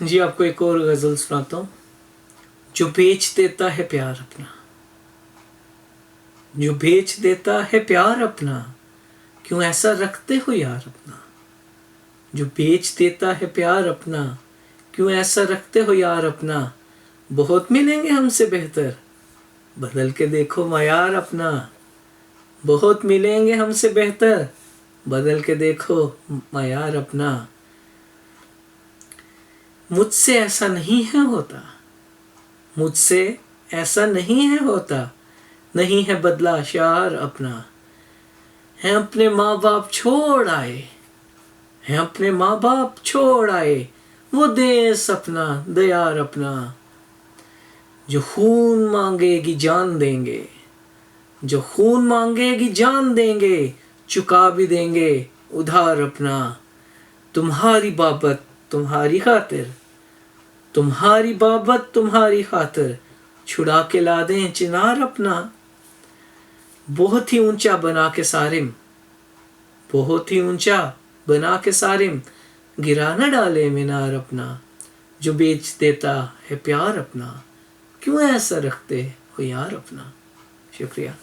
जी आपको एक और गज़ल सुनाता हूँ। जो बेच देता है प्यार अपना, जो बेच देता है प्यार अपना, क्यों ऐसा रखते हो यार अपना। जो बेच देता है प्यार अपना, क्यों ऐसा रखते हो यार अपना। बहुत मिलेंगे हमसे बेहतर, बदल के देखो मयार अपना। बहुत मिलेंगे हमसे बेहतर, बदल के देखो मयार अपना। मुझसे ऐसा नहीं है होता, मुझसे ऐसा नहीं है होता, नहीं है बदला शार अपना। हैं अपने माँ बाप छोड़ आए, हैं अपने माँ बाप छोड़ आए, वो देश अपना दयार अपना। जो खून मांगेगी जान देंगे, जो खून मांगेगी जान देंगे, चुका भी देंगे उधार अपना। तुम्हारी बाबत तुम्हारी खातिर, तुम्हारी बाबत तुम्हारी खातिर, छुड़ा के ला दें चिनार अपना। बहुत ही ऊंचा बना के सारिम, बहुत ही ऊंचा बना के सारिम, गिरा न डाले मीनार अपना। जो बेच देता है प्यार अपना, क्यों ऐसा रखते हो यार अपना। शुक्रिया।